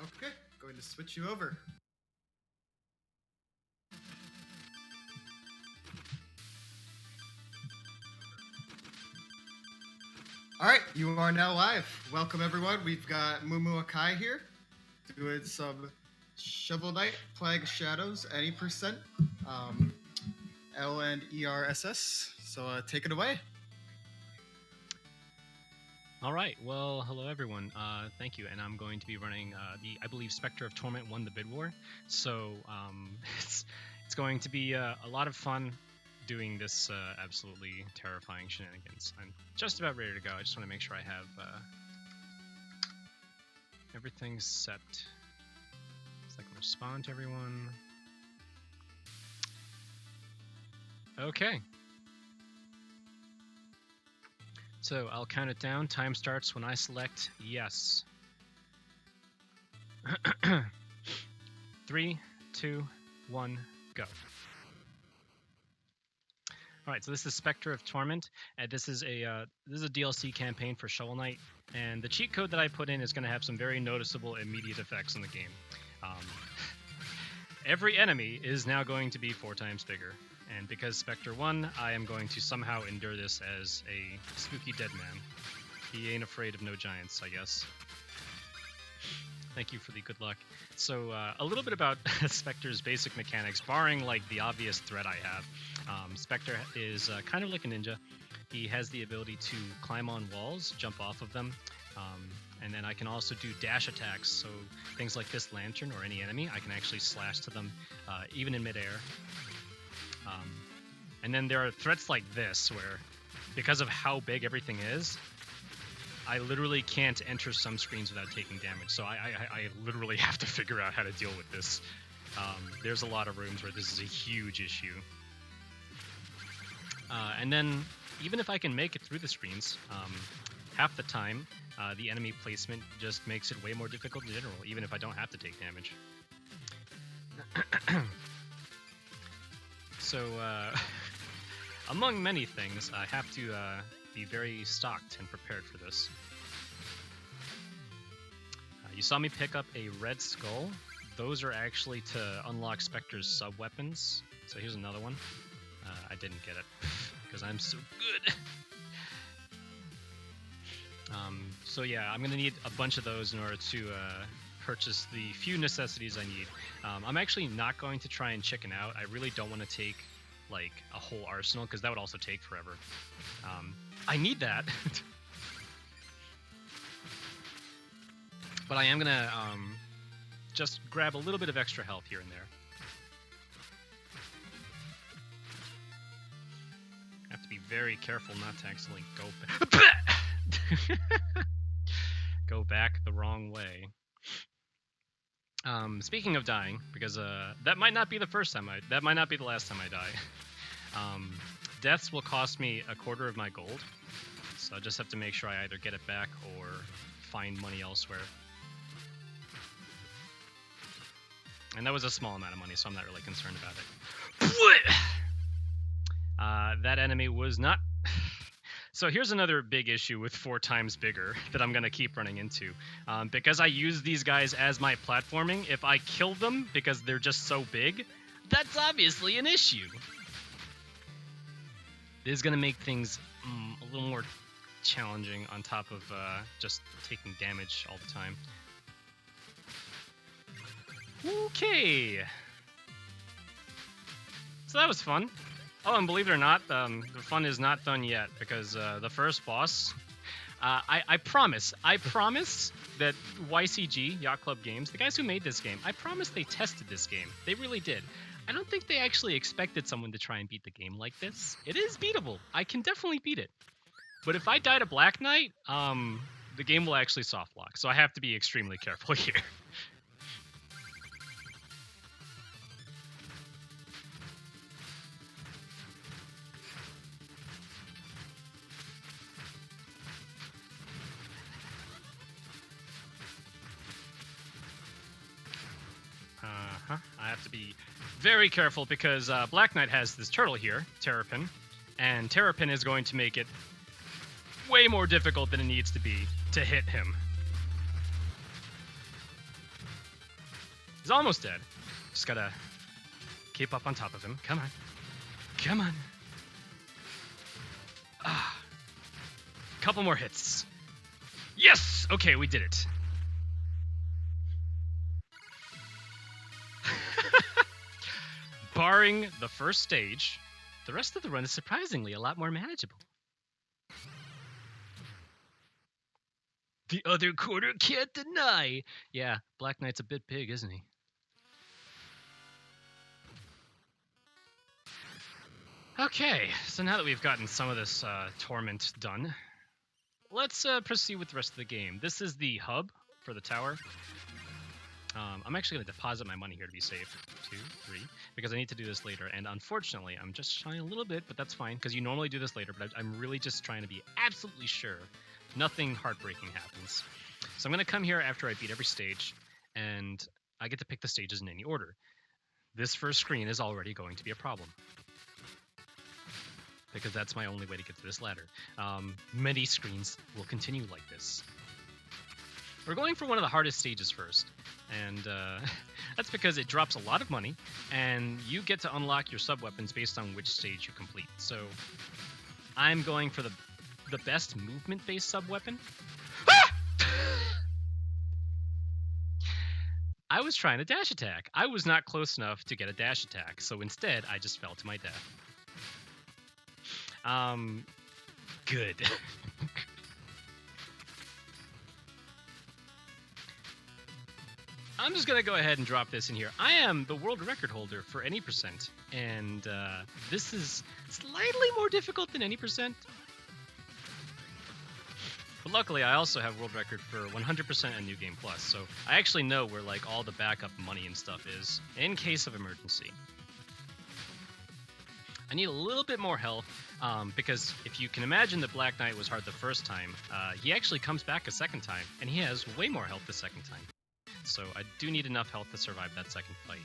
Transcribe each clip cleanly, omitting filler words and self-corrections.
Okay, going to switch you over. All right, you are now live. Welcome, everyone. We've got MooMooAkai here doing some Shovel Knight, Plague Shadows, any percent, L and ERSS. So take it away. All right. Well, hello everyone. Thank you. And I'm going to be running I believe Spectre of Torment won the bid war. So it's going to be a lot of fun doing this absolutely terrifying shenanigans. I'm just about ready to go. I just want to make sure I have everything set. So I can respond to everyone. Okay. So I'll count it down. Time starts when I select yes. 3, 2, 1, go. All right, so this is Spectre of Torment, and this is a DLC campaign for Shovel Knight, and the cheat code that I put in is going to have some very noticeable immediate effects in the game. Every enemy is now going to be 4 times bigger. And because Spectre won, I am going to somehow endure this as a spooky dead man. He ain't afraid of no giants, I guess. Thank you for the good luck. So a little bit about Spectre's basic mechanics, barring like the obvious threat I have. Spectre is kind of like a ninja. He has the ability to climb on walls, jump off of them, and then I can also do dash attacks. So things like this lantern or any enemy, I can actually slash to them even in midair. And then there are threats like this where, because of how big everything is, I literally can't enter some screens without taking damage. So I literally have to figure out how to deal with this. There's a lot of rooms where this is a huge issue. And then, even if I can make it through the screens, half the time, the enemy placement just makes it way more difficult in general, even if I don't have to take damage. So, among many things, I have to be very stocked and prepared for this. You saw me pick up a red skull. Those are actually to unlock Spectre's sub-weapons. So here's another one. I didn't get it, because I'm so good. So yeah, I'm going to need a bunch of those in order to purchase the few necessities I need. I'm actually not going to try and chicken out. I really don't want to take like a whole arsenal, because that would also take forever. I need that. But I am gonna just grab a little bit of extra health here and there. I have to be very careful not to accidentally go back the wrong way. Speaking of dying, because that might not be the first time that might not be the last time I die. Deaths will cost me 1/4 of my gold, so I just have to make sure I either get it back or find money elsewhere. And that was a small amount of money, so I'm not really concerned about it. That enemy was not... So here's another big issue with 4 times bigger that I'm going to keep running into. Because I use these guys as my platforming, if I kill them because they're just so big, that's obviously an issue. This is going to make things a little more challenging on top of just taking damage all the time. Okay. So that was fun. Oh, and believe it or not, the fun is not done yet, because the first boss, I promise that YCG, Yacht Club Games, the guys who made this game, I promise they tested this game. They really did. I don't think they actually expected someone to try and beat the game like this. It is beatable. I can definitely beat it. But if I die to Black Knight, the game will actually soft lock, so I have to be extremely careful here. I have to be very careful because Black Knight has this turtle here, Terrapin, and Terrapin is going to make it way more difficult than it needs to be to hit him. He's almost dead. Just gotta keep up on top of him. Come on. Come on. Ah. Couple more hits. Yes! Okay, we did it. Barring the first stage, the rest of the run is surprisingly a lot more manageable. The other quarter can't deny. Yeah, Black Knight's a bit big, isn't he? Okay, so now that we've gotten some of this torment done, let's proceed with the rest of the game. This is the hub for the tower. I'm actually going to deposit my money here to be safe. 2, 3, because I need to do this later. And unfortunately, I'm just shying a little bit, but that's fine, because you normally do this later. But I'm really just trying to be absolutely sure nothing heartbreaking happens. So I'm going to come here after I beat every stage, and I get to pick the stages in any order. This first screen is already going to be a problem, because that's my only way to get to this ladder. Many screens will continue like this. We're going for one of the hardest stages first, and that's because it drops a lot of money, and you get to unlock your sub-weapons based on which stage you complete. So I'm going for the best movement-based sub-weapon. Ah! I was trying to dash attack. I was not close enough to get a dash attack, so instead I just fell to my death. Good. I'm just gonna go ahead and drop this in here. I am the world record holder for any percent, and this is slightly more difficult than any percent. But luckily, I also have world record for 100% and New Game Plus, so I actually know where like all the backup money and stuff is in case of emergency. I need a little bit more health, because if you can imagine that Black Knight was hard the first time, he actually comes back a second time, and he has way more health the second time. So I do need enough health to survive that second fight.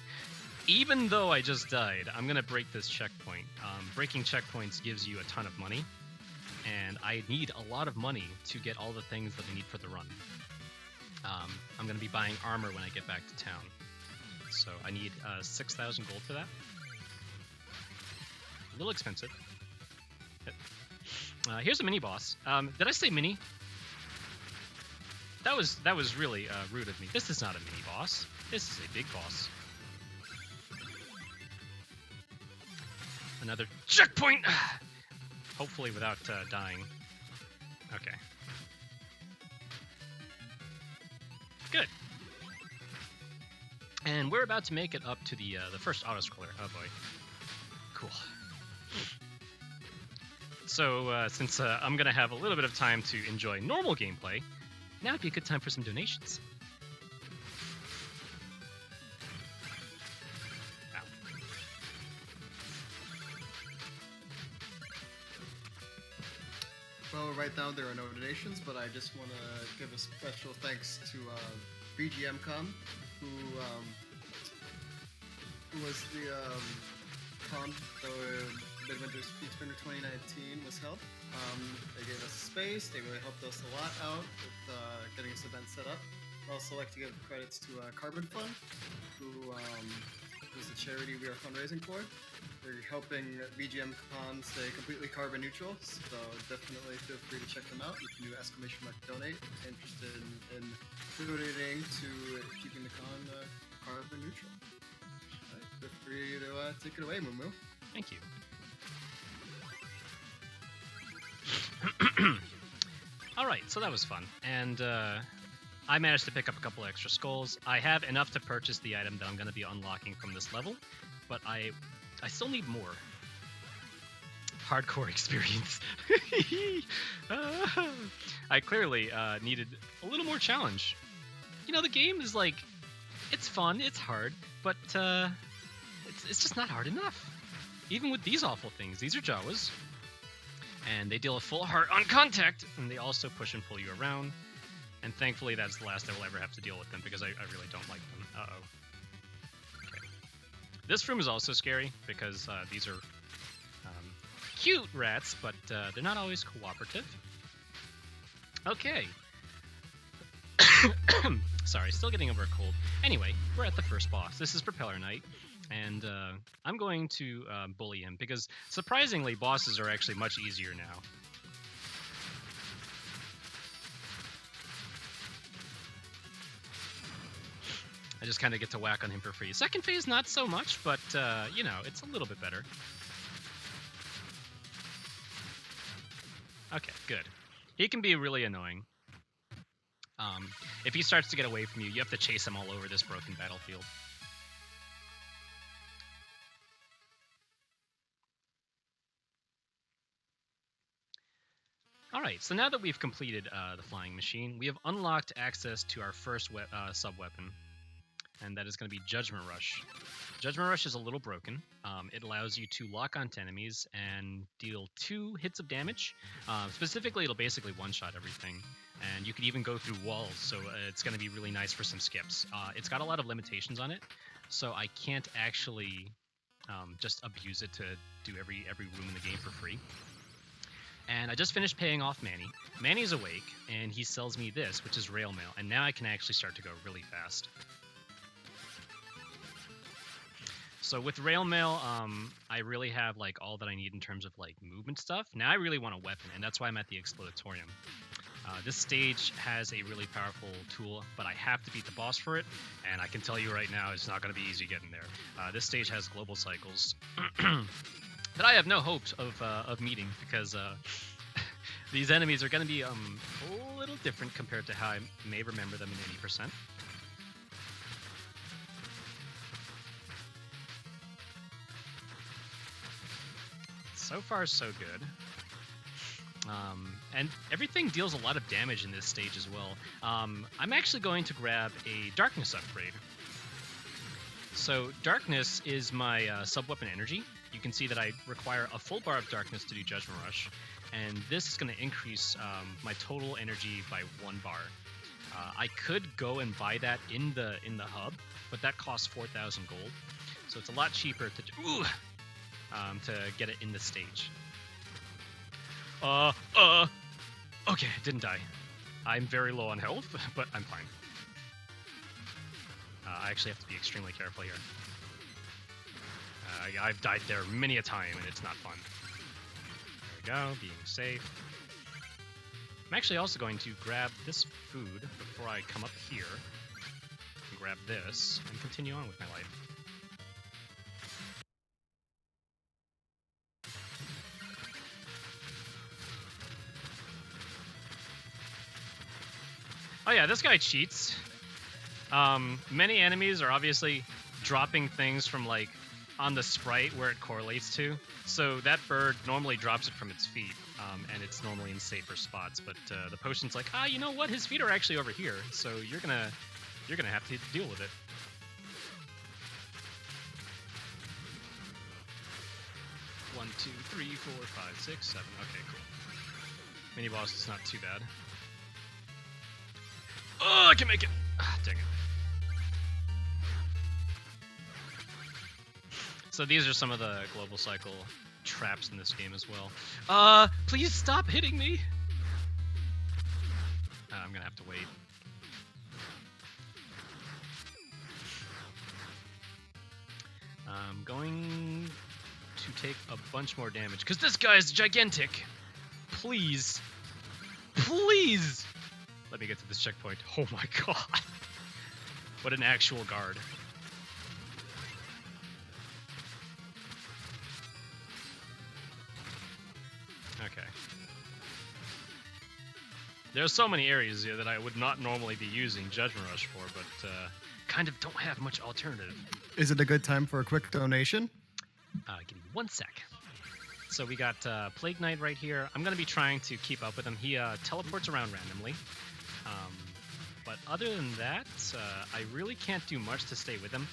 Even though I just died, I'm going to break this checkpoint. Breaking checkpoints gives you a ton of money, and I need a lot of money to get all the things that I need for the run. I'm going to be buying armor when I get back to town. So I need 6,000 gold for that. A little expensive. Here's a mini boss. Did I say mini? That was really rude of me. This is not a mini boss. This is a big boss. Another checkpoint! Hopefully without dying. Okay. Good. And we're about to make it up to the first auto-scroller. Oh boy. Cool. So, since I'm going to have a little bit of time to enjoy normal gameplay, now would be a good time for some donations. Ow. Well, right now there are no donations, but I just want to give a special thanks to BGMCon, who was the con, the Midwinter SpeedSprinter 2019 was held. They gave us space. They really helped us a lot out with getting this event set up. I'd also like to give credits to Carbon Fund, who is the charity we are fundraising for. They're helping BGMCon stay completely carbon neutral, so definitely feel free to check them out. You can do !donate if you're interested in donating to keeping the con carbon neutral. All right, feel free to take it away, Moo. Thank you. Alright, so that was fun. And I managed to pick up a couple extra skulls. I have enough to purchase the item that I'm going to be unlocking from this level, but I still need more hardcore experience. I clearly needed a little more challenge. You know, the game is like, it's fun, it's hard, but it's just not hard enough. Even with these awful things. These are Jawas, and they deal a full heart on contact, and they also push and pull you around. And thankfully, that's the last I will ever have to deal with them, because I really don't like them. Uh-oh. Okay. This room is also scary, because these are cute rats, but they're not always cooperative. Okay. Sorry, still getting over a cold. Anyway, we're at the first boss. This is Propeller Knight, and I'm going to bully him because surprisingly, bosses are actually much easier now. I just kind of get to whack on him for free. Second phase, not so much, but, you know, it's a little bit better. Okay, good. He can be really annoying. If he starts to get away from you, you have to chase him all over this broken battlefield. Alright, so now that we've completed the flying machine, we have unlocked access to our first sub-weapon, and that is going to be Judgement Rush. Judgement Rush is a little broken. It allows you to lock onto enemies and deal 2 hits of damage. Specifically, it'll basically one-shot everything, and you can even go through walls, so it's going to be really nice for some skips. It's got a lot of limitations on it, so I can't actually just abuse it to do every room in the game for free. And I just finished paying off Manny. Manny's awake, and he sells me this, which is Rail Mail, and now I can actually start to go really fast. So with Rail Mail, I really have like all that I need in terms of like movement stuff. Now I really want a weapon, and that's why I'm at the Explodatorium. This stage has a really powerful tool, but I have to beat the boss for it, and I can tell you right now it's not going to be easy getting there. This stage has global cycles that I have no hopes of meeting because these enemies are going to be a little different compared to how I may remember them in 80%. So far, so good. And everything deals a lot of damage in this stage as well. I'm actually going to grab a Darkness upgrade. So Darkness is my sub-weapon energy. You can see that I require a full bar of Darkness to do Judgement Rush, and this is going to increase my total energy by 1 bar. I could go and buy that in the hub, but that costs 4,000 gold, so it's a lot cheaper to get it in the stage. Okay, didn't die. I'm very low on health, but I'm fine. I actually have to be extremely careful here. I've died there many a time, and it's not fun. There we go, being safe. I'm actually also going to grab this food before I come up here. And grab this, and continue on with my life. Oh yeah, this guy cheats. Many enemies are obviously dropping things from like on the sprite where it correlates to. So that bird normally drops it from its feet, and it's normally in safer spots. But the potion's like, you know what? His feet are actually over here, so you're gonna have to deal with it. One, two, three, 4, 5, 6, 7. Okay, cool. Mini boss is not too bad. Oh, I can make it! Dang it. So these are some of the global cycle traps in this game as well. Please stop hitting me! I'm gonna have to wait. I'm going to take a bunch more damage, because this guy's gigantic! Please! Please! Let me get to this checkpoint. Oh my god. What an actual guard. Okay. There are so many areas here that I would not normally be using Judgement Rush for, but kind of don't have much alternative. Is it a good time for a quick donation? Give me 1 sec. So we got Plague Knight right here. I'm going to be trying to keep up with him. He teleports around randomly. But other than that, I really can't do much to stay with him.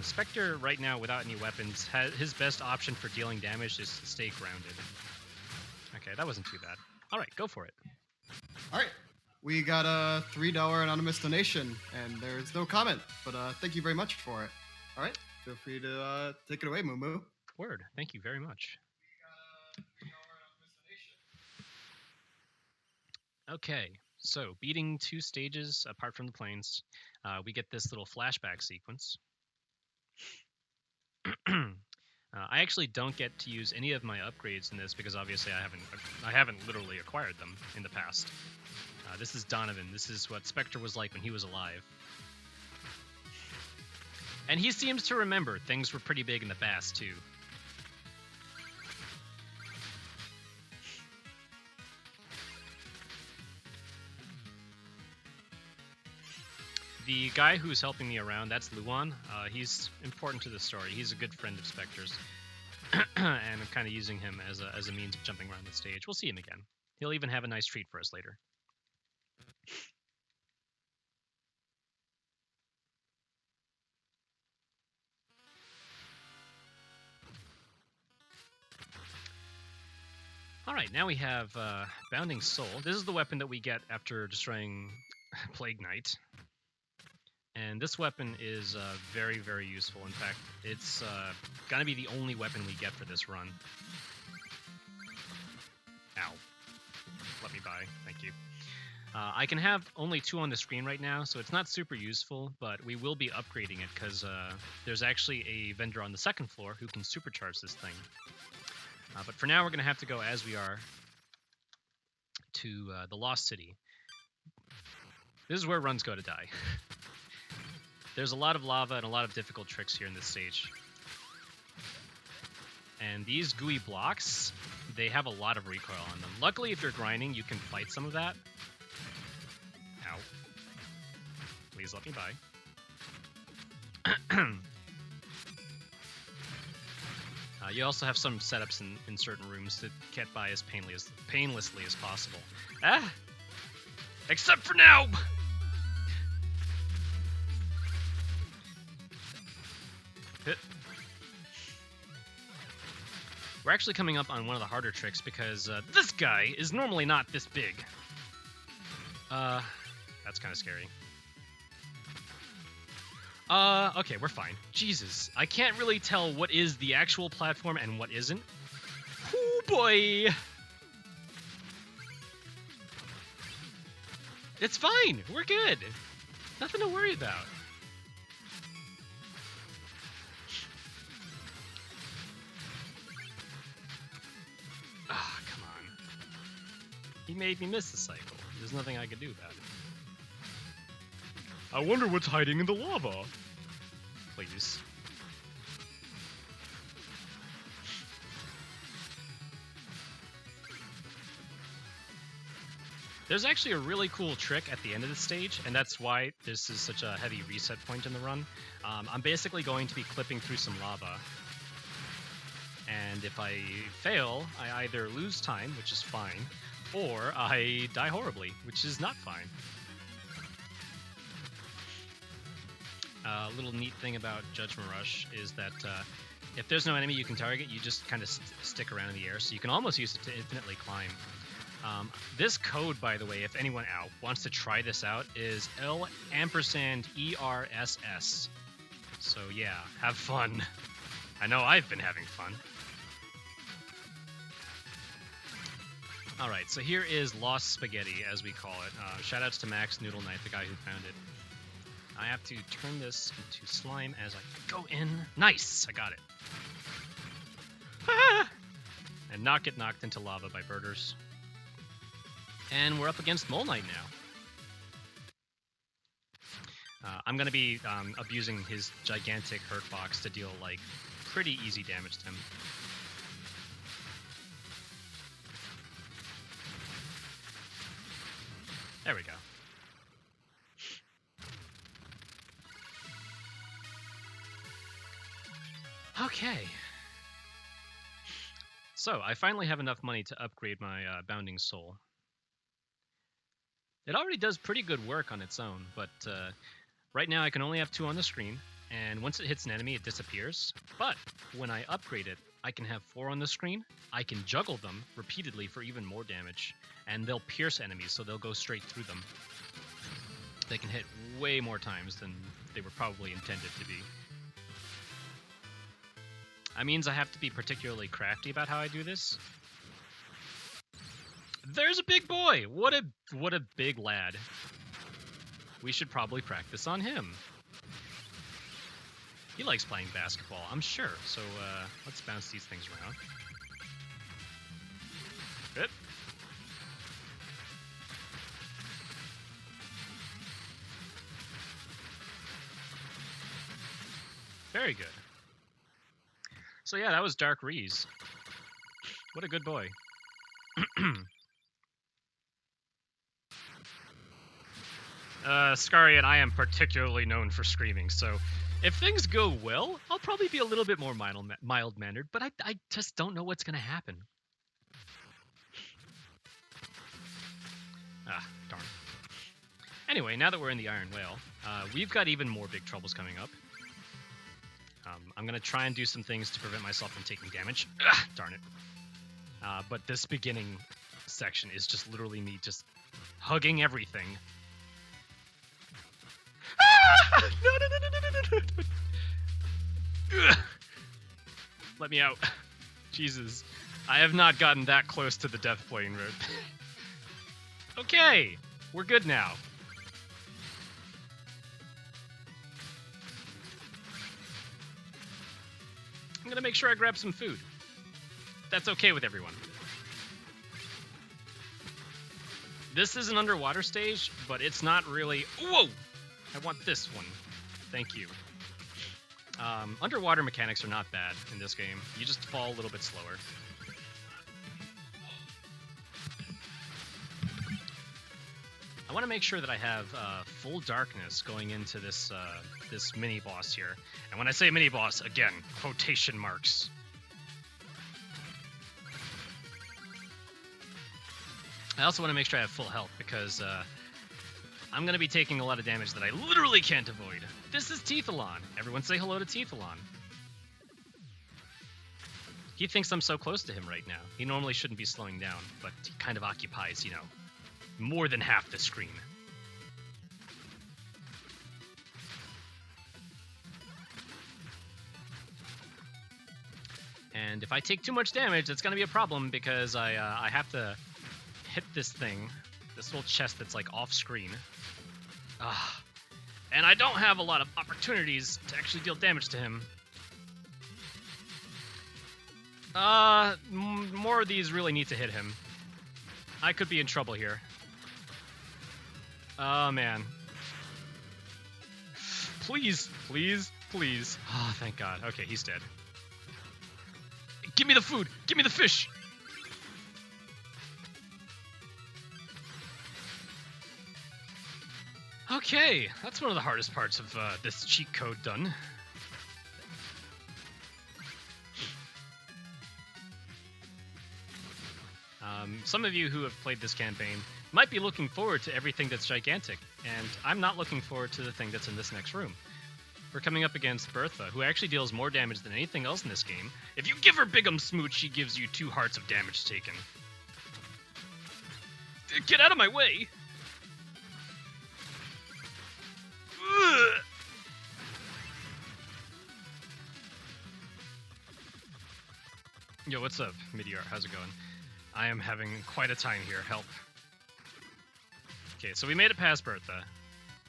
Spectre, right now, without any weapons, his best option for dealing damage is to stay grounded. Okay, that wasn't too bad. All right, go for it. All right. We got a $3 anonymous donation, and there's no comment, but thank you very much for it. All right, feel free to take it away, Moo. Word, thank you very much. Okay, So, beating 2 stages apart from the planes, we get this little flashback sequence. I actually don't get to use any of my upgrades in this because obviously I haven't literally acquired them in the past. This is Donovan. This is what Spectre was like when he was alive. And he seems to remember things were pretty big in the past too. The guy who's helping me around, that's Luan. He's important to the story. He's a good friend of Spectre's. And I'm kind of using him as a means of jumping around the stage. We'll see him again. He'll even have a nice treat for us later. Alright, now we have Bounding Soul. This is the weapon that we get after destroying Plague Knight. And this weapon is very, very useful. In fact, it's gonna be the only weapon we get for this run. Ow. Let me by. Thank you. I can have only 2 on the screen right now, so it's not super useful, but we will be upgrading it because there's actually a vendor on the 2nd floor who can supercharge this thing. But for now, we're going to have to go as we are to the Lost City. This is where runs go to die. There's a lot of lava and a lot of difficult tricks here in this stage. And these gooey blocks, they have a lot of recoil on them. Luckily, if you're grinding, you can fight some of that. Ow. Please let me by. You also have some setups in certain rooms to get by as painlessly as possible. Ah! Except for now! Hit. We're actually coming up on one of the harder tricks because this guy is normally not this big. That's kind of scary. Okay, we're fine. Jesus, I can't really tell what is the actual platform and what isn't. Oh boy! It's fine, we're good. Nothing to worry about. Ah, come on. He made me miss the cycle. There's nothing I could do about it. I wonder what's hiding in the lava. Please. There's actually a really cool trick at the end of the stage, and that's why this is such a heavy reset point in the run. I'm basically going to be clipping through some lava. And if I fail, I either lose time, which is fine, or I die horribly, which is not fine. A little neat thing about Judgement Rush is that if there's no enemy you can target, you just kind of stick around in the air, so you can almost use it to infinitely climb. This code, by the way, if anyone wants to try this out, is L&ERSS. So yeah, have fun. I know I've been having fun. Alright, so here is Lost Spaghetti, as we call it. Shoutouts to Max Noodle Knight, the guy who found it. I have to turn this into slime as I go in. Nice! I got it. Ah! And not get knocked into lava by birders. And we're up against Mole Knight now. I'm going to be abusing his gigantic hurt box to deal, like, pretty easy damage to him. There we go. Okay. So, I finally have enough money to upgrade my Bounding Soul. It already does pretty good work on its own, but right now I can only have 2 on the screen, and once it hits an enemy, it disappears. But when I upgrade it, I can have 4 on the screen. I can juggle them repeatedly for even more damage, and they'll pierce enemies, so they'll go straight through them. They can hit way more times than they were probably intended to be. That means I have to be particularly crafty about how I do this. There's a big boy. What a big lad. We should probably practice on him. He likes playing basketball, I'm sure. So let's bounce these things around. Good. Very good. So yeah, that was Dark Reese. What a good boy. Scary and I am particularly known for screaming, so if things go well, I'll probably be a little bit more mild-mannered, but I just don't know what's going to happen. Ah, darn. Anyway, now that we're in the Iron Whale, we've got even more big troubles coming up. I'm going to try and do some things to prevent myself from taking damage. Ah, darn it. But this beginning section is just literally me just hugging everything. Ah! No. Let me out. Jesus. I have not gotten that close to the death plane road. Okay, we're good now. I'm gonna make sure I grab some food. That's okay with everyone. This is an underwater stage, but it's not really... Whoa! I want this one. Thank you. Underwater mechanics are not bad in this game. You just fall a little bit slower. I want to make sure that I have full darkness going into this this mini boss here. And when I say mini boss, again, quotation marks. I also want to make sure I have full health because I'm going to be taking a lot of damage that I literally can't avoid. This is Teethalon. Everyone say hello to Teethalon. He thinks I'm so close to him right now. He normally shouldn't be slowing down, but he kind of occupies, you know, more than half the screen. And if I take too much damage, it's going to be a problem because I have to hit this thing, this little chest that's like off screen. And I don't have a lot of opportunities to actually deal damage to him. More of these really need to hit him. I could be in trouble here. Oh, man. Please, please, please. Oh, thank God. Okay, he's dead. Give me the food! Give me the fish! Okay, that's one of the hardest parts of this cheat code done. Some of you who have played this campaign might be looking forward to everything that's gigantic, and I'm not looking forward to the thing that's in this next room. We're coming up against Bertha, who actually deals more damage than anything else in this game. If you give her Big'em Smooch, she gives you 2 hearts of damage taken. Get out of my way! Ugh. Yo, what's up, Meteor? How's it going? I am having quite a time here. Help. Okay, so we made it past Bertha.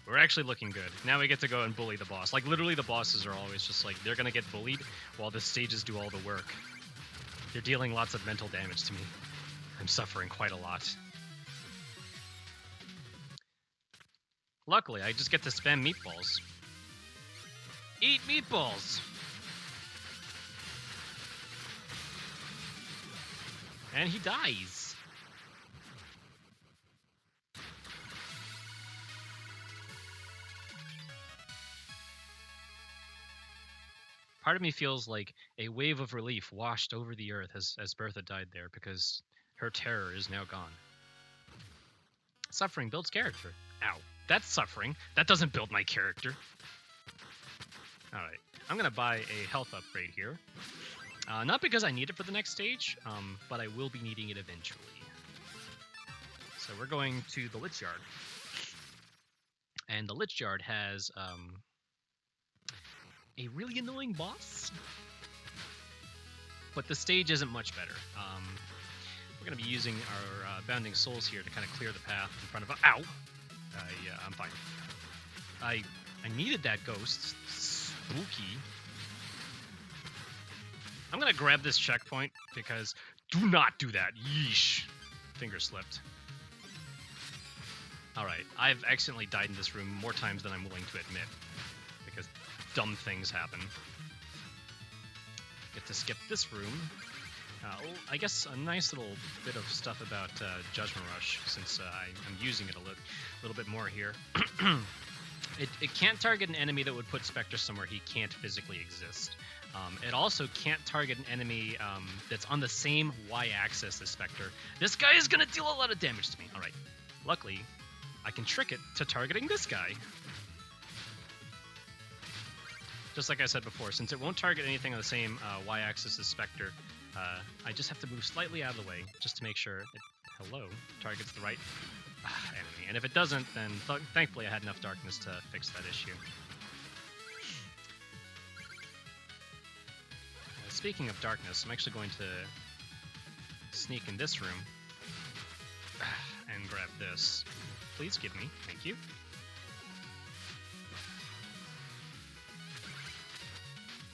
We're actually looking good. Now we get to go and bully the boss. Like, literally, the bosses are always just like, they're gonna get bullied while the stages do all the work. They're dealing lots of mental damage to me. I'm suffering quite a lot. Luckily, I just get to spam meatballs. Eat meatballs! And he dies. Part of me feels like a wave of relief washed over the earth as Bertha died there because her terror is now gone. Suffering builds character. Ow. That's suffering. That doesn't build my character. Alright. I'm going to buy a health upgrade here. Not because I need it for the next stage, but I will be needing it eventually. So we're going to the Lich Guard. And the Lich Guard has a really annoying boss. But the stage isn't much better. We're going to be using our Bounding Souls here to kind of clear the path in front of... Ow! Yeah, I'm fine. I needed that ghost. Spooky. I'm going to grab this checkpoint because... Do not do that. Yeesh. Finger slipped. Alright, I've accidentally died in this room more times than I'm willing to admit. Because dumb things happen. Get to skip this room. I guess a nice little bit of stuff about Judgement Rush, since I'm using it a little bit more here. It can't target an enemy that would put Spectre somewhere he can't physically exist. It also can't target an enemy that's on the same Y-axis as Spectre. This guy is going to deal a lot of damage to me. Alright, luckily, I can trick it to targeting this guy. Just like I said before, since it won't target anything on the same Y-axis as Spectre, I just have to move slightly out of the way just to make sure it, targets the right enemy. And if it doesn't, then thankfully I had enough darkness to fix that issue. Speaking of darkness, I'm actually going to sneak in this room and grab this. Please give me. Thank you.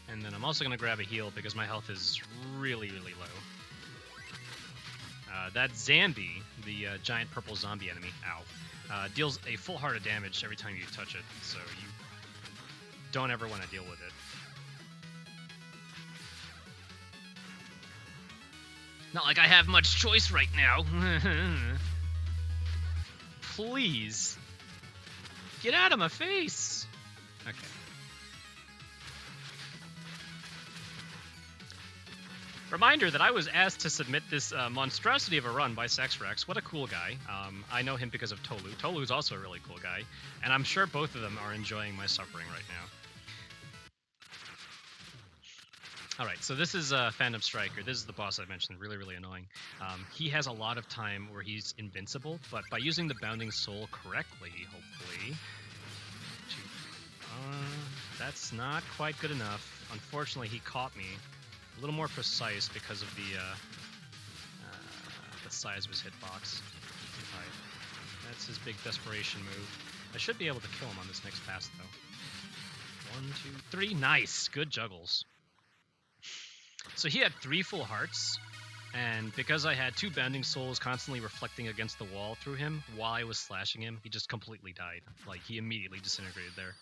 And then I'm also going to grab a heal because my health is really, really low. That Zambi, the giant purple zombie enemy, deals a full heart of damage every time you touch it, so you don't ever want to deal with it. Not like I have much choice right now. Please. Get out of my face. Okay. Reminder that I was asked to submit this monstrosity of a run by SexRex. What a cool guy. I know him because of Tolu. Tolu's also a really cool guy, and I'm sure both of them are enjoying my suffering right now. Alright, so this is Phantom Striker. This is the boss I mentioned, really, really annoying. He has a lot of time where he's invincible, but by using the Bounding Soul correctly, hopefully... that's not quite good enough. Unfortunately, he caught me. A little more precise because of the size of his hitbox. Alright, that's his big desperation move. I should be able to kill him on this next pass, though. 1, 2, 3. Nice! Good juggles. So he had 3 full hearts, and because I had 2 Bounding Souls constantly reflecting against the wall through him while I was slashing him, he just completely died. Like, he immediately disintegrated there.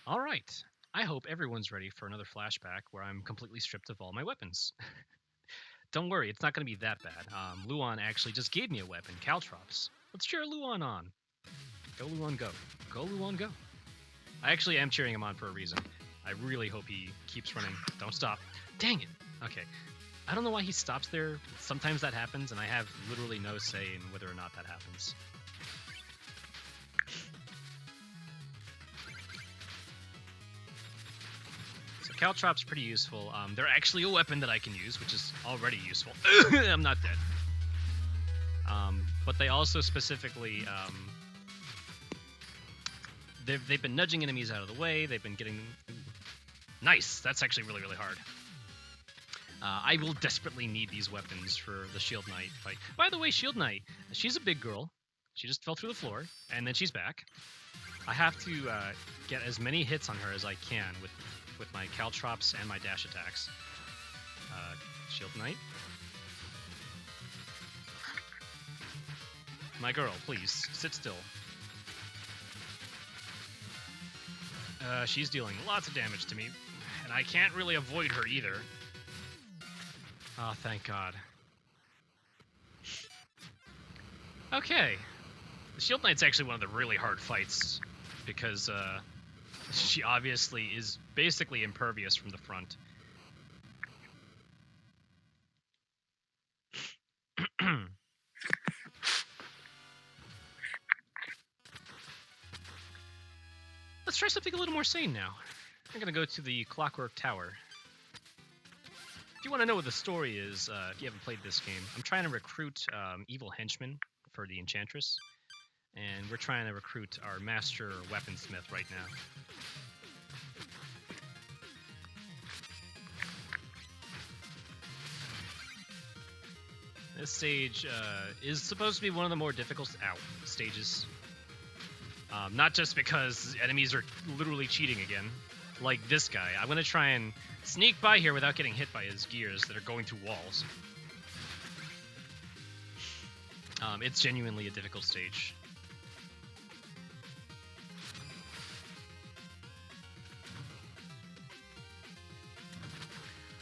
Alright, I hope everyone's ready for another flashback where I'm completely stripped of all my weapons. Don't worry, it's not going to be that bad. Luan actually just gave me a weapon, Caltrops. Let's cheer Luan on. Go Luan, go. Go Luan, go. I actually am cheering him on for a reason. I really hope he keeps running. Don't stop. Dang it. Okay. I don't know why he stops there. Sometimes that happens, and I have literally no say in whether or not that happens. So Caltrops pretty useful. They're actually a weapon that I can use, which is already useful. I'm not dead. But they also specifically... They've been nudging enemies out of the way. They've been getting... Ooh. Nice! That's actually really, really hard. I will desperately need these weapons for the Shield Knight fight. By the way, Shield Knight, she's a big girl. She just fell through the floor, and then she's back. I have to get as many hits on her as I can with my Caltrops and my dash attacks. Shield Knight. My girl, please, sit still. She's dealing lots of damage to me, and I can't really avoid her either. Oh, thank God. Okay. The Shield Knight's actually one of the really hard fights, because she obviously is basically impervious from the front. Let's try something a little more sane now. I'm gonna go to the Clockwork Tower. If you want to know what the story is, if you haven't played this game, I'm trying to recruit evil henchmen for the Enchantress, and we're trying to recruit our master weaponsmith right now. This stage is supposed to be one of the more difficult stages. Not just because enemies are literally cheating again, like this guy. I'm gonna try and sneak by here without getting hit by his gears that are going through walls. It's genuinely a difficult stage.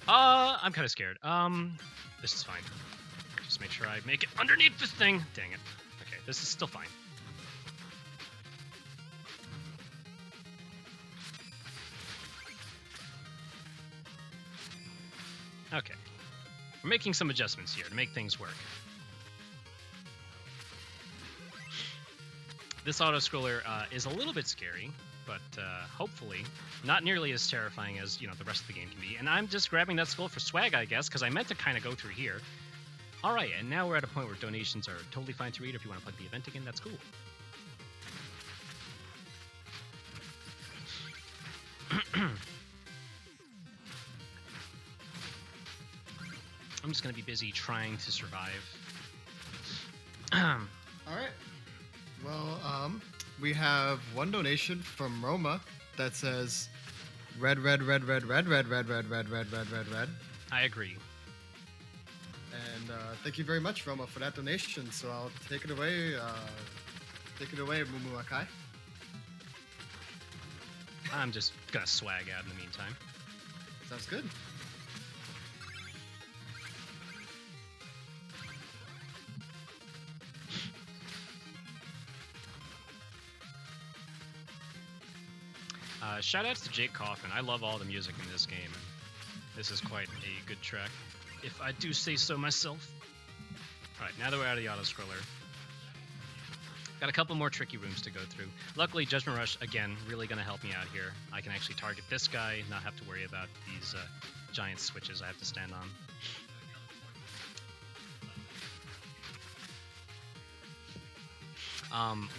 I'm kind of scared. This is fine. Just make sure I make it underneath this thing. Dang it. Okay, this is still fine. Okay. We're making some adjustments here to make things work. This auto-scroller is a little bit scary, but hopefully not nearly as terrifying as, the rest of the game can be. And I'm just grabbing that skull for swag, I guess, because I meant to kind of go through here. All right, and now we're at a point where donations are totally fine to read. If you want to plug the event again, that's cool. I'm just going to be busy trying to survive. All right. Well, we have one donation from Roma that says red, red, red, red, red, red, red, red, red, red, red, red, red. I agree. And thank you very much, Roma, for that donation. So I'll take it away. Take it away, MooMooAkai. I'm just going to swag out in the meantime. Sounds good. Shoutouts to Jake Kaufman. I love all the music in this game, and this is quite a good track, if I do say so myself. Alright, now that we're out of the auto-scroller, got a couple more tricky rooms to go through. Luckily, Judgement Rush, again, really going to help me out here. I can actually target this guy, not have to worry about these giant switches I have to stand on.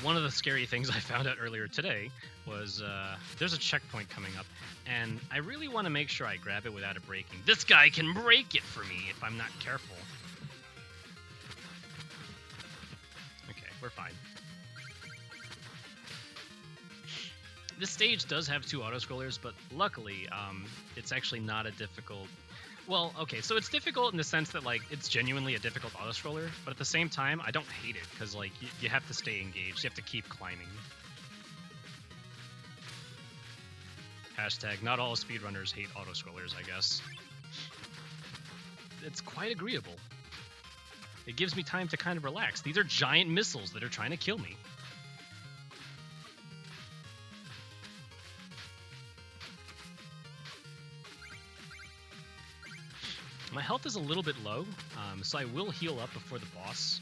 One of the scary things I found out earlier today was there's a checkpoint coming up, and I really want to make sure I grab it without it breaking. This guy can break it for me if I'm not careful. Okay, we're fine. This stage does have two auto-scrollers, but luckily, it's actually not a difficult... Well, okay, so it's difficult in the sense that, it's genuinely a difficult auto-scroller, but at the same time, I don't hate it, because, you have to stay engaged. You have to keep climbing. Hashtag, not all speedrunners hate auto-scrollers, I guess. It's quite agreeable. It gives me time to kind of relax. These are giant missiles that are trying to kill me. My health is a little bit low, so I will heal up before the boss,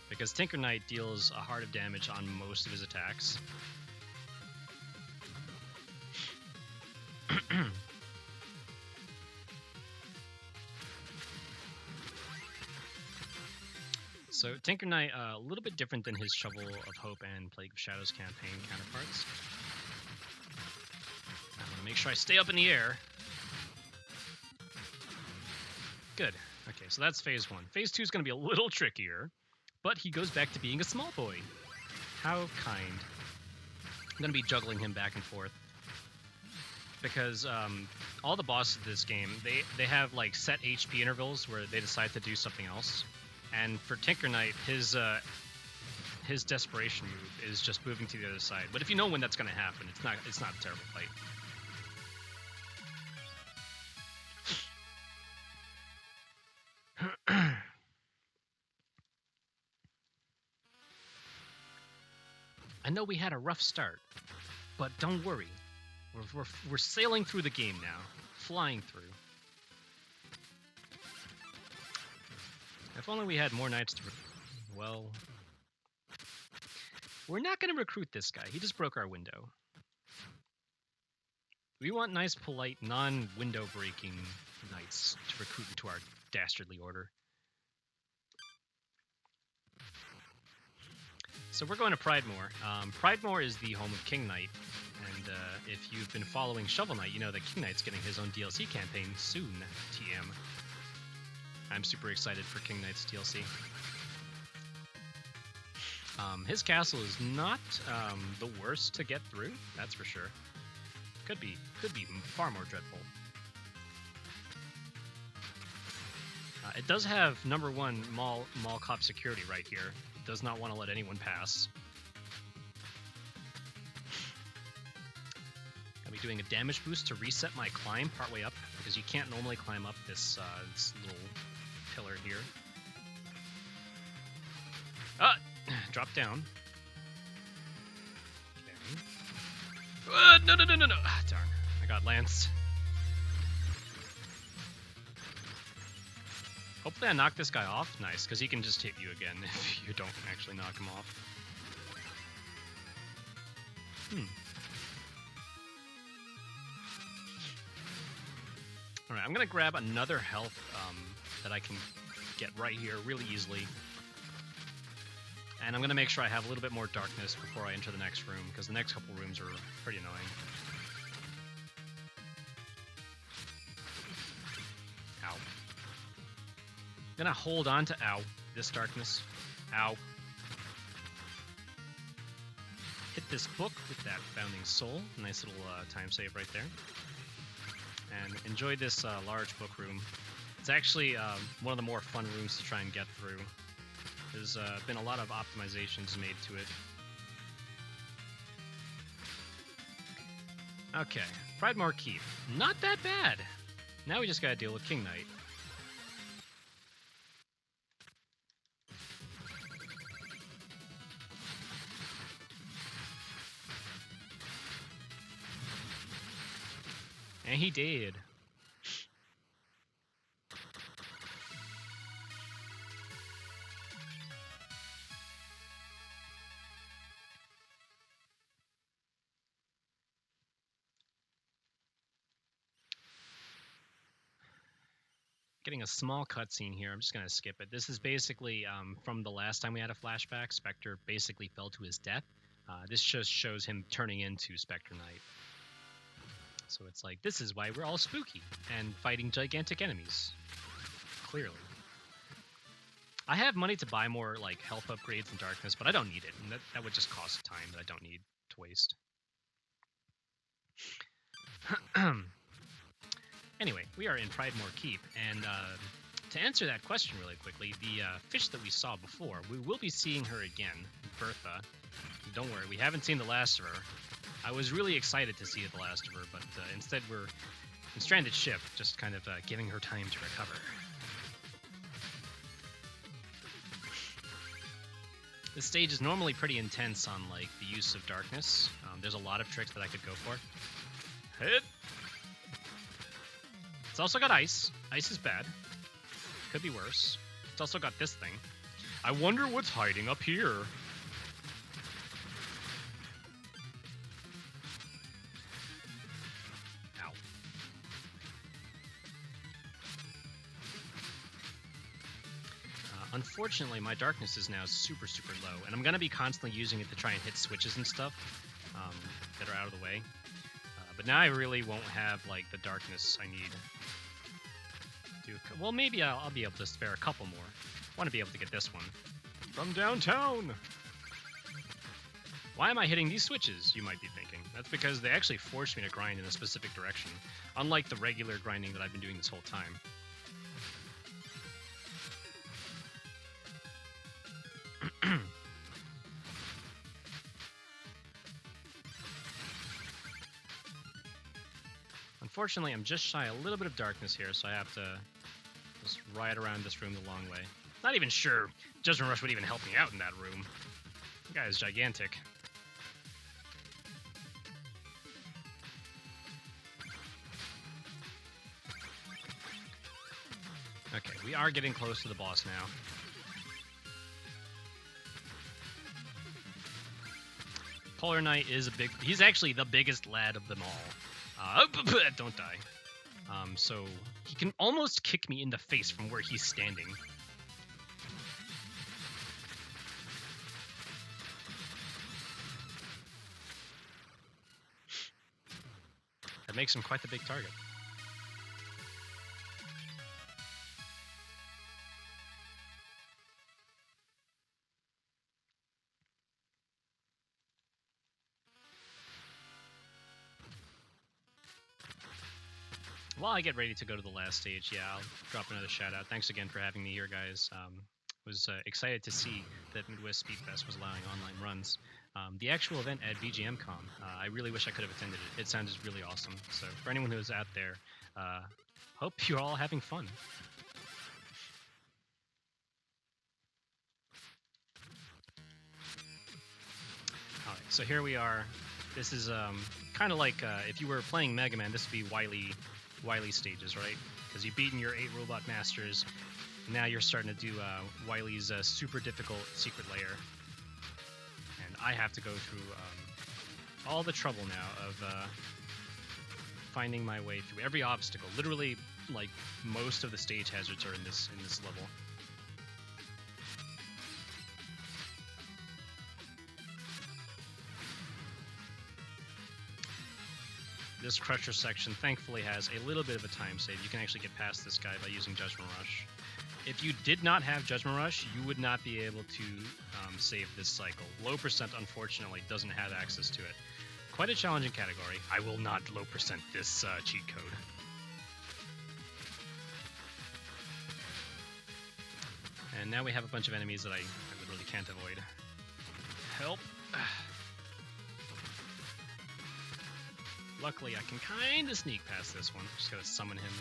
because Tinker Knight deals a heart of damage on most of his attacks. So Tinker Knight, a little bit different than his Shovel of Hope and Plague of Shadows campaign counterparts. I want to make sure I stay up in the air. Good. Okay, so that's phase one. Phase two is going to be a little trickier, but he goes back to being a small boy. How kind. I'm going to be juggling him back and forth, because all the bosses of this game, they have set HP intervals where they decide to do something else. And for Tinker Knight, his desperation move is just moving to the other side. But if you know when that's going to happen, it's not a terrible fight. I know we had a rough start, but don't worry. We're sailing through the game now, flying through. If only we had more knights to... Well... We're not going to recruit this guy. He just broke our window. We want nice, polite, non-window breaking knights to recruit into our dastardly order. So we're going to Pridemore. Pridemore is the home of King Knight, and if you've been following Shovel Knight, you know that King Knight's getting his own DLC campaign soon, TM. I'm super excited for King Knight's DLC. His castle is not the worst to get through, that's for sure. Could be far more dreadful. It does have #1 mall cop security right here. It does not want to let anyone pass. I'll be doing a damage boost to reset my climb partway up, because you can't normally climb up this little pillar here. Drop down. Okay. No. Darn. I got lanced. Hopefully I knock this guy off. Nice, because he can just hit you again if you don't actually knock him off. Alright, I'm going to grab another health that I can get right here really easily. And I'm going to make sure I have a little bit more darkness before I enter the next room, because the next couple rooms are pretty annoying. Ow. I'm going to hold on to, this darkness. Ow. Hit this book with that Founding Soul. Nice little time save right there. And enjoy this large book room. It's actually one of the more fun rooms to try and get through. There's been a lot of optimizations made to it. Okay, Pridemore Keep. Not that bad. Now we just gotta deal with King Knight. And he did. Getting a small cutscene here. I'm just going to skip it. This is basically from the last time we had a flashback. Spectre basically fell to his death. This just shows him turning into Spectre Knight. So it's like, this is why we're all spooky and fighting gigantic enemies. Clearly. I have money to buy more like health upgrades and darkness, but I don't need it. And that would just cost time that I don't need to waste. Anyway, we are in Pridemore Keep, and to answer that question really quickly, the fish that we saw before, we will be seeing her again, Bertha. Don't worry, we haven't seen the last of her. I was really excited to see the last of her, but instead we're in stranded ship, just kind of giving her time to recover. This stage is normally pretty intense on like the use of darkness. There's a lot of tricks that I could go for. Hit! It's also got ice. Ice is bad. Could be worse. It's also got this thing. I wonder what's hiding up here. Ow. Unfortunately, my darkness is now super, super low, and I'm going to be constantly using it to try and hit switches and stuff that are out of the way. But now I really won't have, like, the darkness I need. Well, maybe I'll be able to spare a couple more. I want to be able to get this one. From downtown! Why am I hitting these switches, you might be thinking. That's because they actually forced me to grind in a specific direction, unlike the regular grinding that I've been doing this whole time. Unfortunately, I'm just shy a little bit of darkness here, so I have to just ride around this room the long way. Not even sure Judgement Rush would even help me out in that room. The guy is gigantic. Okay, we are getting close to the boss now. Polar Knight is he's actually the biggest lad of them all. Don't die. So he can almost kick me in the face from where he's standing. That makes him quite the big target. while I get ready to go to the last stage, yeah, I'll drop another shout out. Thanks again for having me here, guys. Was excited to see that Midwest Speed Fest was allowing online runs. The actual event at VGMCon, I really wish I could have attended it. It sounded really awesome. So for anyone who's out there, hope you're all having fun. All right, so here we are. This is kind of like if you were playing Mega Man, this would be Wily stages, right? Because you've beaten your 8 robot masters. Now you're starting to do Wily's super difficult secret layer. And I have to go through all the trouble now of finding my way through every obstacle. Literally, like, most of the stage hazards are in this level. This Crusher section thankfully has a little bit of a time save. You can actually get past this guy by using Judgement Rush. If you did not have Judgement Rush, you would not be able to save this cycle. Low percent, unfortunately, doesn't have access to it. Quite a challenging category. I will not low percent this cheat code. And now we have a bunch of enemies that I literally can't avoid. Help! Luckily, I can kind of sneak past this one. Just gotta summon him.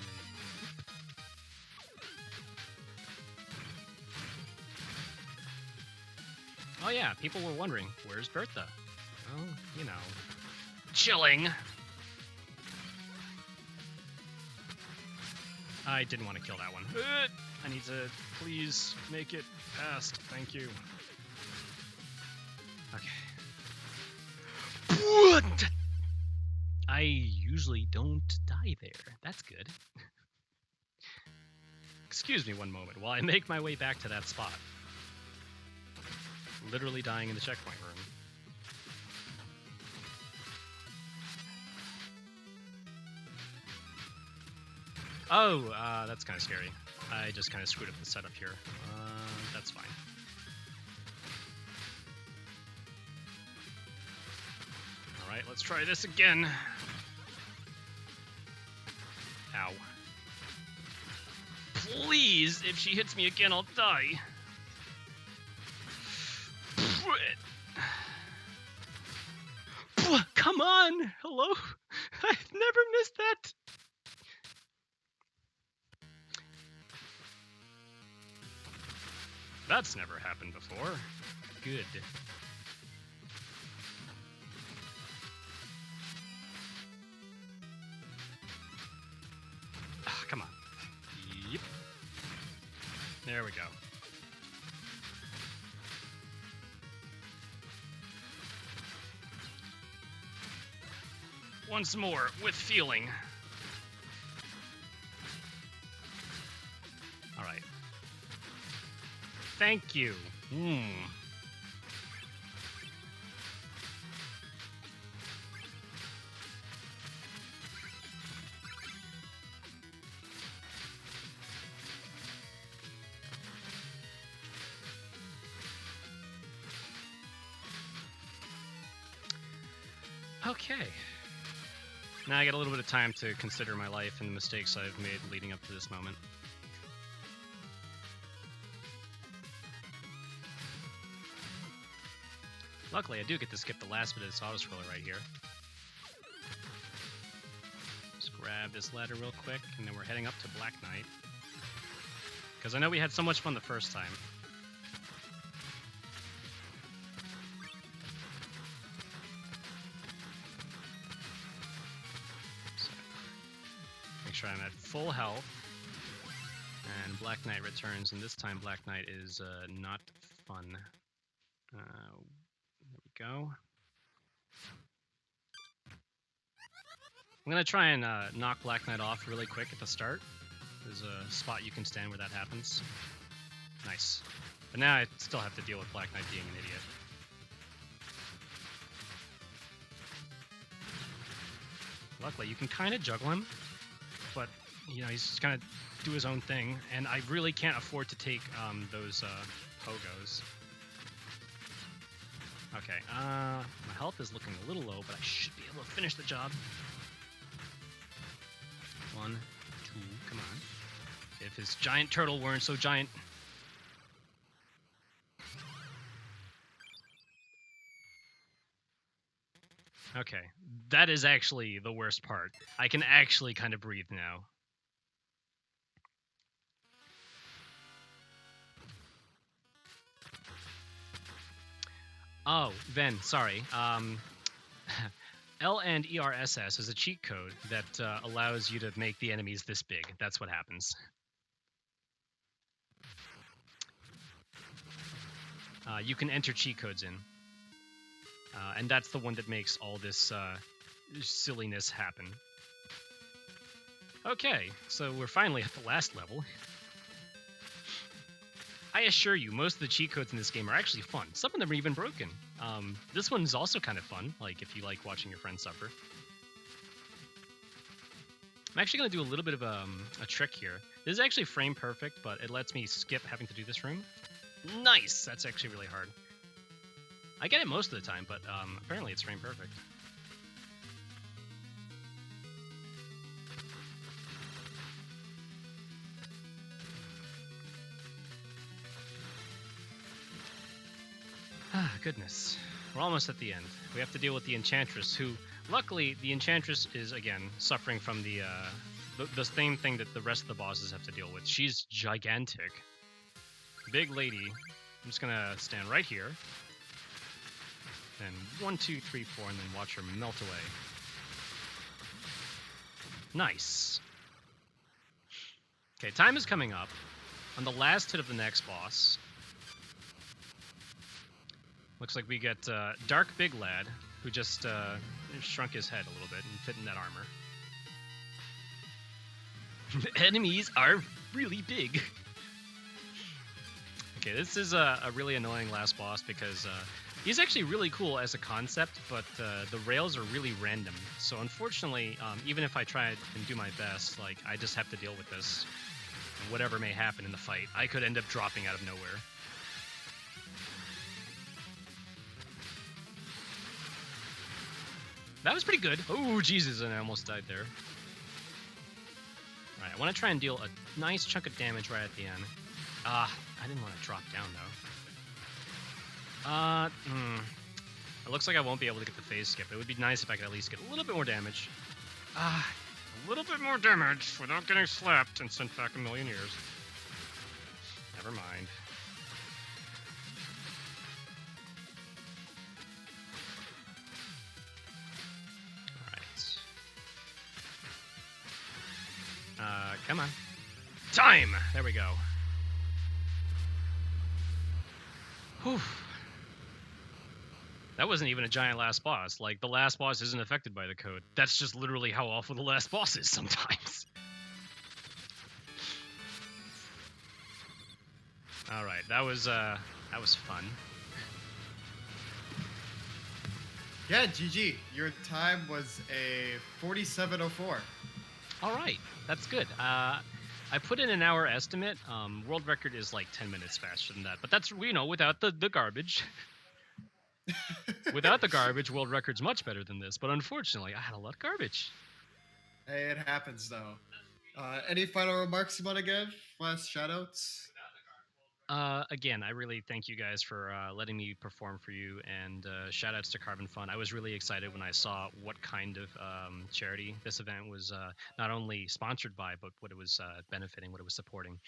Oh yeah, people were wondering, where's Bertha? Well, you know, chilling. I didn't want to kill that one. I need to please make it past. Thank you. Okay. What? I usually don't die there. That's good. Excuse me one moment while I make my way back to that spot. Literally dying in the checkpoint room. Oh, that's kind of scary. I just kind of screwed up the setup here. That's fine. Alright, let's try this again. Ow. Please, if she hits me again, I'll die. Come on! Hello? I've never missed that! That's never happened before. Good. Come on. Yep. There we go. Once more, with feeling. Alright. Thank you. Okay. Now I get a little bit of time to consider my life and the mistakes I've made leading up to this moment. Luckily, I do get to skip the last bit of this auto-scroller right here. Just grab this ladder real quick, and then we're heading up to Black Knight. Because I know we had so much fun the first time. I'm at full health, and Black Knight returns, and this time Black Knight is not fun. There we go. I'm gonna try and knock Black Knight off really quick at the start. There's a spot you can stand where that happens. Nice. But now I still have to deal with Black Knight being an idiot. Luckily, you can kind of juggle him. But, you know, he's just gonna do his own thing, and I really can't afford to take those pogos. Okay, my health is looking a little low, but I should be able to finish the job. 1, If his giant turtle weren't so giant. Okay, that is actually the worst part. I can actually kind of breathe now. Oh, Ven, sorry. L and ERSS is a cheat code that allows you to make the enemies this big. That's what happens. You can enter cheat codes in. And that's the one that makes all this silliness happen. Okay, so we're finally at the last level. I assure you, most of the cheat codes in this game are actually fun. Some of them are even broken. This one's also kind of fun, like if you like watching your friends suffer. I'm actually going to do a little bit of a trick here. This is actually frame perfect, but it lets me skip having to do this room. Nice! That's actually really hard. I get it most of the time, but apparently it's frame perfect. Ah, goodness. We're almost at the end. We have to deal with the Enchantress, who, luckily, the Enchantress is, again, suffering from the same thing that the rest of the bosses have to deal with. She's gigantic. Big lady. I'm just gonna stand right here. Then 1, 2, 3, 4, and then watch her melt away. Nice. Okay, time is coming up. On the last hit of the next boss, looks like we get Dark Big Lad, who just shrunk his head a little bit and fit in that armor. The enemies are really big. Okay, this is a really annoying last boss because he's actually really cool as a concept, but the rails are really random. So unfortunately, even if I try and do my best, like I just have to deal with this. And whatever may happen in the fight, I could end up dropping out of nowhere. That was pretty good. Oh, Jesus, and I almost died there. Alright, I want to try and deal a nice chunk of damage right at the end. I didn't want to drop down, though. It looks like I won't be able to get the phase skip. It would be nice if I could at least get a little bit more damage. A little bit more damage without getting slapped and sent back a million years. Never mind. Come on. Time! There we go. Whew. That wasn't even a giant last boss. Like, the last boss isn't affected by the code. That's just literally how awful the last boss is sometimes. Alright, that was fun. Yeah, GG. Your time was a 47:04. All right, that's good. I put in an hour estimate. World record is like 10 minutes faster than that, but that's, you know, without the garbage. Without the garbage, world record's much better than this, but unfortunately, I had a lot of garbage. Hey, it happens though. Any final remarks you want to give? Last shoutouts? Again, I really thank you guys for letting me perform for you, and shout outs to Carbon Fun. I was really excited when I saw what kind of charity this event was not only sponsored by, but what it was benefiting, what it was supporting.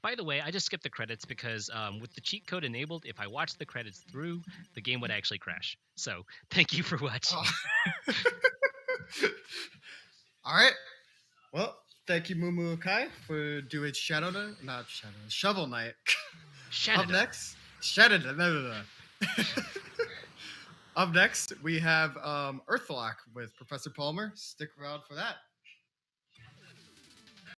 By the way, I just skipped the credits because with the cheat code enabled, if I watched the credits through, the game would actually crash. So thank you for watching. Oh. All right. Well, thank you, MooMooAkai, for doing Shovel Knight. Up next, Up next, we have Earthlock with Professor Palmer. Stick around for that.